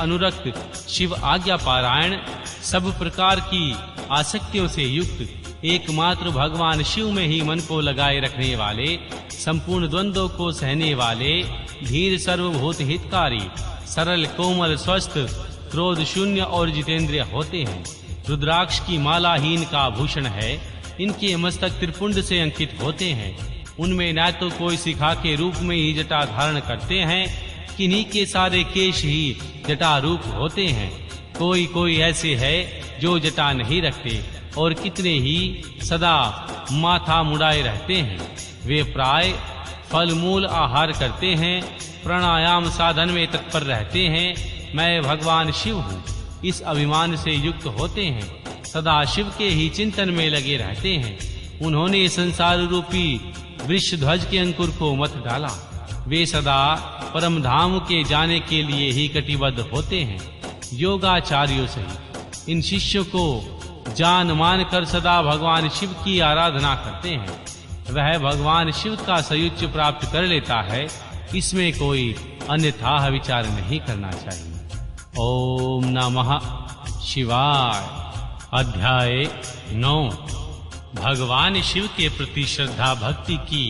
अनुरक्त, शिव आज्ञा पारायण, सब प्रकार की आसक्तियों से युक्त, एकमात्र भगवान शिव में ही मन को लगाए रखने वाले, संपूर्ण द्वंद्वों को सहने वाले, धीर सर्वभूत हितकारी, सरल कोमल स्वस्थ, क्रोध शून्य और जितेंद्रिय होते हैं। रुद्राक्ष की माला ही इनका आभूषण है। इनके मस्तक त्रिपुंड से अंकित होते हैं। उनमें न तो कोई शिखा के रूप में ही जटा धारण करते हैं, किन्हीं के सारे केश ही जटा रूप होते हैं। कोई कोई ऐसे है जो जटा नहीं रखते और कितने ही सदा माथा मुड़ाए रहते हैं। वे प्राय फल मूल आहार करते हैं, प्राणायाम साधन में तत्पर रहते हैं। मैं भगवान शिव हूँ, इस अभिमान से युक्त होते हैं, सदा शिव के ही चिंतन में लगे रहते हैं। उन्होंने संसार रूपी वृषध्वज के अंकुर को मत डाला। वे सदा परम धाम के जाने के लिए ही कटिबद्ध होते हैं। योगाचार्यों सहित इन शिष्यों को जान मान कर सदा भगवान शिव की आराधना करते हैं। वह भगवान शिव का सायुज्य प्राप्त कर लेता है, इसमें कोई अन्यथा विचार नहीं करना चाहिए। ओम नमः शिवाय। अध्याय 9। भगवान शिव के प्रति श्रद्धा भक्ति की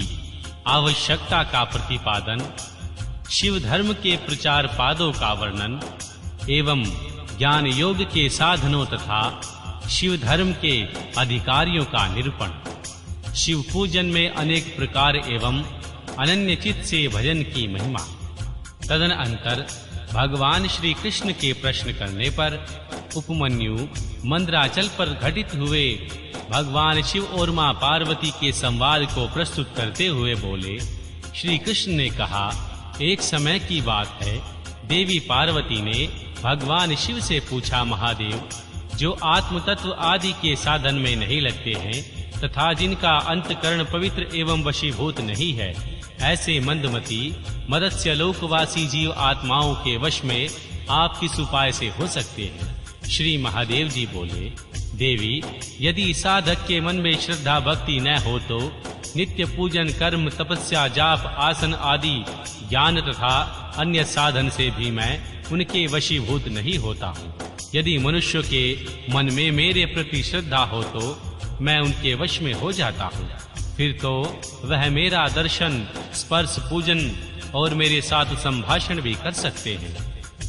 आवश्यकता का प्रतिपादन, शिव धर्म के प्रचार पादों का वर्णन एवं ज्ञान योग के साधनों तथा शिव धर्म के अधिकारियों का निरूपण। शिव पूजन में अनेक प्रकार एवं अनन्य चित्त से भजन की महिमा। तदनंतर भगवान श्री कृष्ण के प्रश्न करने पर उपमन्यु मंदराचल पर घटित हुए भगवान शिव और मां पार्वती के संवाद को प्रस्तुत करते हुए बोले। श्री कृष्ण ने कहा, एक समय की बात है, देवी पार्वती ने भगवान शिव से पूछा, महादेव, जो आत्म तत्व आदि के साधन में नहीं लगते हैं तथा जिनका अंतकरण पवित्र एवं वशीभूत नहीं है, ऐसे मंदमती मदस्य लोकवासी जीव आत्माओं के वश में आप किस उपाय से हो सकते हैं? श्री महादेव जी बोले, देवी, यदि साधक के मन में श्रद्धा भक्ति न हो तो नित्य पूजन कर्म तपस्या जाप आसन आदि ज्ञान तथा अन्य साधन से भी मैं उनके वशीभूत नहीं होता हूँ। यदि मनुष्य के मन में मेरे प्रति श्रद्धा हो तो मैं उनके वश में हो जाता हूँ। फिर तो वह मेरा दर्शन स्पर्श पूजन और मेरे साथ संभाषण भी कर सकते हैं।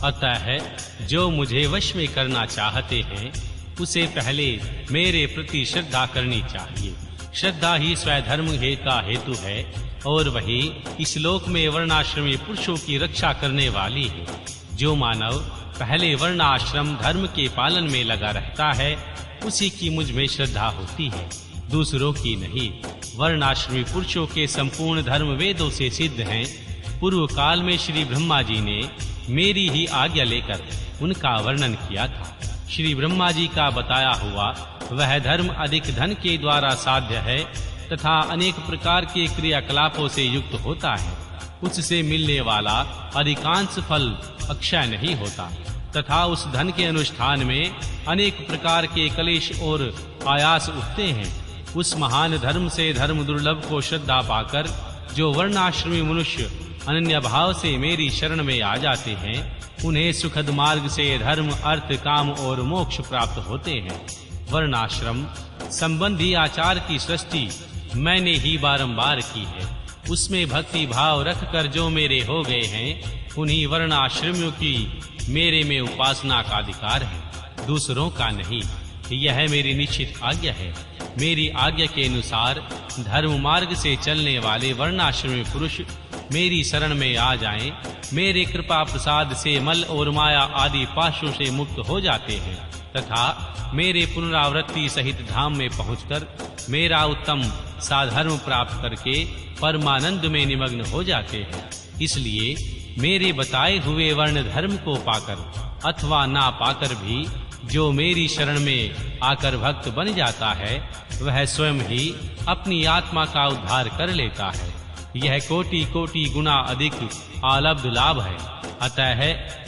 अतः जो मुझे वश में करना चाहते हैं उसे पहले मेरे प्रति श्रद्धा करनी चाहिए। श्रद्धा ही स्वधर्म का हेतु है और वही इस लोक में वर्णाश्रमी पुरुषों की रक्षा करने वाली है। जो मानव पहले वर्णाश्रम धर्म के पालन में लगा रहता है उसी की मुझ में श्रद्धा होती है, दूसरों की नहीं। वर्णाश्रमी पुरुषों के संपूर्ण धर्म वेदों से सिद्ध हैं। पूर्व काल में श्री ब्रह्मा जी ने मेरी ही आज्ञा लेकर उनका वर्णन किया था। श्री ब्रह्मा जी का बताया हुआ वह धर्म अधिक धन के द्वारा साध्य है तथा अनेक प्रकार के क्रियाकलापों से युक्त होता है। उससे मिलने वाला अधिकांश फल अक्षय नहीं होता तथा उस धन के अनुष्ठान में अनेक प्रकार के क्लेश और आयास उठते हैं। उस महान धर्म से धर्म दुर्लभ को श्रद्धा पाकर जो वर्णाश्रमी मनुष्य अनन्य भाव से मेरी शरण में आ जाते हैं उन्हें सुखद मार्ग से धर्म अर्थ काम और मोक्ष प्राप्त होते हैं। वर्णाश्रम संबंधी आचार की सृष्टि मैंने ही बारंबार की है। उसमें भक्ति भाव रखकर जो मेरे हो गए हैं उन्हीं वर्णाश्रमियों की मेरे में उपासना का अधिकार है, दूसरों का नहीं। यह मेरी निश्चित आज्ञा है। मेरी आज्ञा के अनुसार धर्म मार्ग से चलने वाले वर्णाश्रमी पुरुष मेरी शरण में आ जाएं, मेरे कृपा प्रसाद से मल और माया आदि पाशों से मुक्त हो जाते हैं तथा मेरे पुनरावृत्ति सहित धाम में पहुंचकर मेरा उत्तम साधर्म प्राप्त करके परमानंद में निमग्न हो जाते हैं। इसलिए मेरे बताए हुए वर्ण धर्म को पाकर अथवा ना पाकर भी जो मेरी शरण में आकर भक्त बन जाता है वह स्वयं ही अपनी आत्मा का उद्धार कर लेता है। यह कोटि कोटि गुना अधिक आलब्ध लाभ है। अतः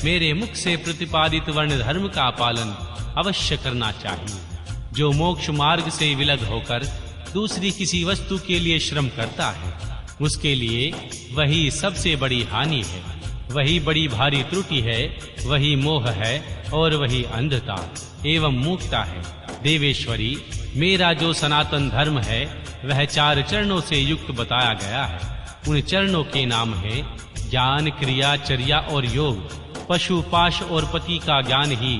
मेरे मुख से प्रतिपादित वर्ण धर्म का पालन अवश्य करना चाहिए। जो मोक्ष मार्ग से विलग होकर दूसरी किसी वस्तु के लिए श्रम करता है उसके लिए वही सबसे बड़ी हानि है। वही बड़ी भारी त्रुटि है, वही मोह है और वही अंधता एवं मूर्खता है। देवेश्वरी, मेरा जो सनातन धर्म है वह 4 चरणों से युक्त बताया गया है। उन चरणों के नाम है ज्ञान, क्रिया, चर्या और योग। पशु, पाश और पति का ज्ञान ही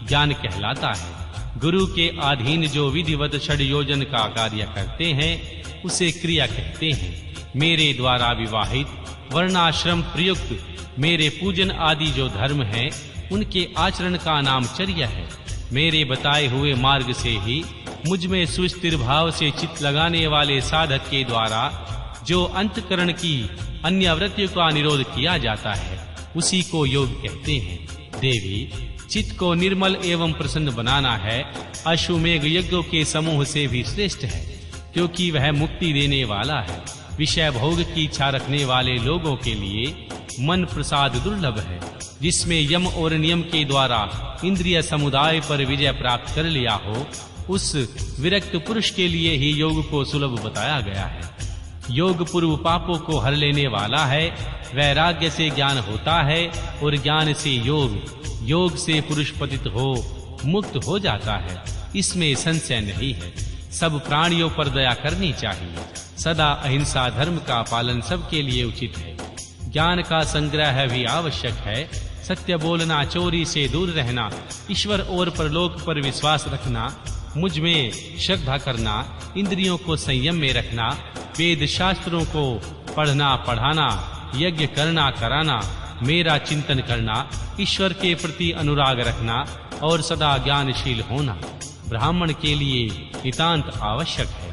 ज्ञान कहलाता है। गुरु के अधीन जो विधिवत षड्योजन का कार्य करते हैं उसे क्रिया कहते हैं। मेरे द्वारा विवाहित वर्णाश्रम प्रयुक्त मेरे पूजन आदि जो धर्म हैं उनके आचरण का नाम चर्या है। मेरे बताए हुए मार्ग से ही मुझ में सुस्थिर भाव से चित्त लगाने वाले साधक के द्वारा जो अंतकरण की अन्य वृत्तियों का निरोध किया जाता है उसी को योग कहते हैं। देवी, चित्त को निर्मल एवं प्रसन्न बनाना है अश्वमेघ यज्ञों के समूह से भी श्रेष्ठ है, क्योंकि वह मुक्ति देने वाला है। विषय भोग की इच्छा रखने वाले लोगों के लिए मन प्रसाद दुर्लभ है। जिसमें यम और नियम के द्वारा इंद्रिय समुदाय पर विजय प्राप्त कर लिया हो, उस विरक्त पुरुष के लिए ही योग को सुलभ बताया गया है। योग पूर्व पापों को हर लेने वाला है। वैराग्य से ज्ञान होता है और ज्ञान से योग, योग से पुरुष पतित हो मुक्त हो जाता है। इसमें संशय नहीं है। सब प्राणियों पर दया करनी चाहिए। सदा अहिंसा धर्म का पालन सबके लिए उचित है। ज्ञान का संग्रह भी आवश्यक है। सत्य बोलना, चोरी से दूर रहना, ईश्वर और परलोक पर विश्वास रखना, मुझ में श्रद्धा करना, इंद्रियों को संयम में रखना, वेद शास्त्रों को पढ़ना पढ़ाना, यज्ञ करना कराना, मेरा चिंतन करना, ईश्वर के प्रति अनुराग रखना और सदा ज्ञानशील होना ब्राह्मण के लिए नितांत आवश्यक है।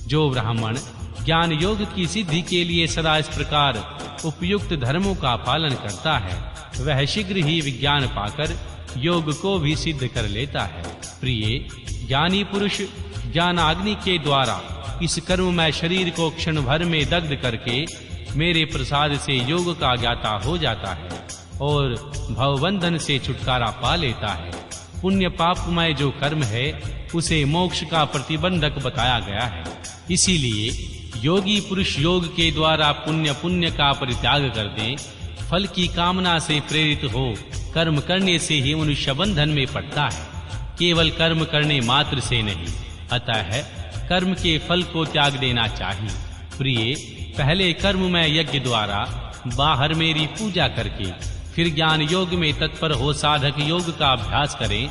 जो ब्राह्मण ज्ञान योग की सिद्धि के लिए सदा इस प्रकार उपयुक्त धर्मों का पालन करता है वह शीघ्र ही विज्ञान पाकर योग को भी सिद्ध कर लेता है। प्रिय, ज्ञानी पुरुष ज्ञानाग्नि के द्वारा इस कर्ममय शरीर को क्षण भर में दग्ध करके मेरे प्रसाद से योग का ज्ञाता हो जाता है और भवबंधन से छुटकारा पा लेता है। पुण्य पापमय जो कर्म है उसे मोक्ष का प्रतिबंधक बताया गया है। इसीलिए योगी पुरुष योग के द्वारा पुण्य का परित्याग कर दे। फल की कामना से प्रेरित हो कर्म करने से ही मनुष्य बंधन में पड़ता है, केवल कर्म करने मात्र से नहीं। अतः कर्म के फल को त्याग देना चाहिए। प्रिय, पहले कर्म में यज्ञ द्वारा बाहर मेरी पूजा करके फिर ज्ञान योग में तत्पर हो साधक योग का अभ्यास करें।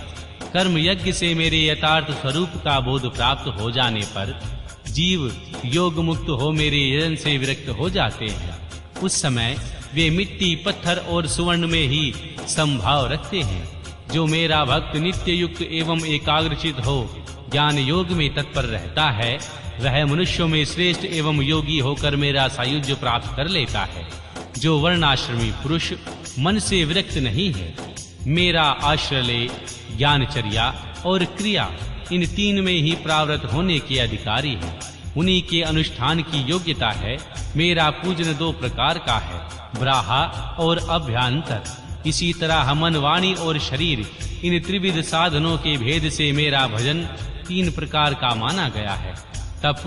कर्म यज्ञ से मेरे यथार्थ स्वरूप का बोध प्राप्त हो जाने पर जीव योग मुक्त हो मेरे यजन से विरक्त हो जाते हैं। उस समय वे मिट्टी, पत्थर और सुवर्ण में ही संभाव रखते हैं। जो मेरा भक्त नित्य युक्त एवं एकाग्रचित हो ज्ञान योग में तत्पर रहता है वह मनुष्यों में श्रेष्ठ एवं योगी होकर मेरा सायुज्य प्राप्त कर लेता है। जो वर्णाश्रमी पुरुष मन से विरक्त नहीं है, मेरा आश्रय ले ज्ञानचर्या और क्रिया इन 3 में ही प्रावृत होने के अधिकारी है। उन्हीं के अनुष्ठान की योग्यता है। मेरा पूजन 2 प्रकार का है, ब्राहा और अभ्यंतर। इसी तरह मन, वाणी और शरीर इन त्रिविध साधनों के भेद से मेरा भजन 3 प्रकार का माना गया है। तप,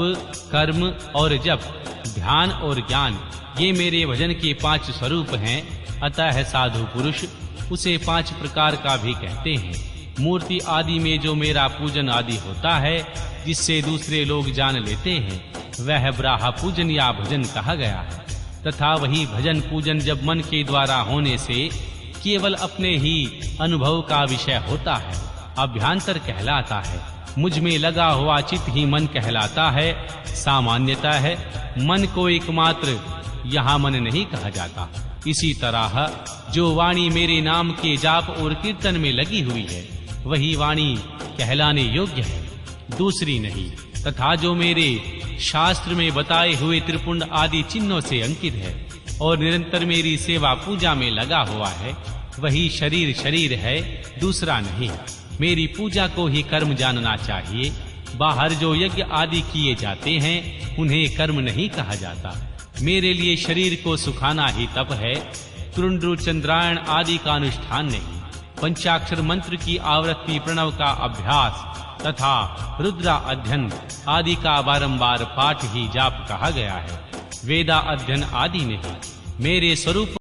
कर्म और जप, ध्यान और ज्ञान, ये मेरे भजन के 5 स्वरूप हैं। अतः साधु पुरुष उसे 5 प्रकार का भी कहते हैं। मूर्ति आदि में जो मेरा पूजन आदि होता है जिससे दूसरे लोग जान लेते हैं वह ब्राहा पूजन या भजन कहा गया है। तथा वही भजन पूजन जब मन के द्वारा होने से केवल अपने ही अनुभव का विषय होता है, अभ्यंतर कहलाता है। मुझ में लगा हुआ चित्त ही मन कहलाता है। सामान्यता है मन को एकमात्र यहाँ मन नहीं कहा जाता। इसी तरह जो वाणी मेरे नाम के जाप और कीर्तन में लगी हुई है वही वाणी कहलाने योग्य है, दूसरी नहीं। तथा जो मेरे शास्त्र में बताए हुए त्रिपुंड आदि चिन्हों से अंकित है और निरंतर मेरी सेवा पूजा में लगा हुआ है वही शरीर है, दूसरा नहीं। मेरी पूजा को ही कर्म जानना चाहिए। बाहर जो यज्ञ आदि किए जाते हैं उन्हें कर्म नहीं कहा जाता। मेरे लिए शरीर को सुखाना ही तप है, तुरुंड्रु चंद्रायण आदि का अनुष्ठान नहीं। पंचाक्षर मंत्र की आवृत्ति, प्रणव का अभ्यास तथा रुद्रा अध्ययन आदि का बारंबार पाठ ही जाप कहा गया है। वेदा अध्ययन आदि नहीं। मेरे स्वरूप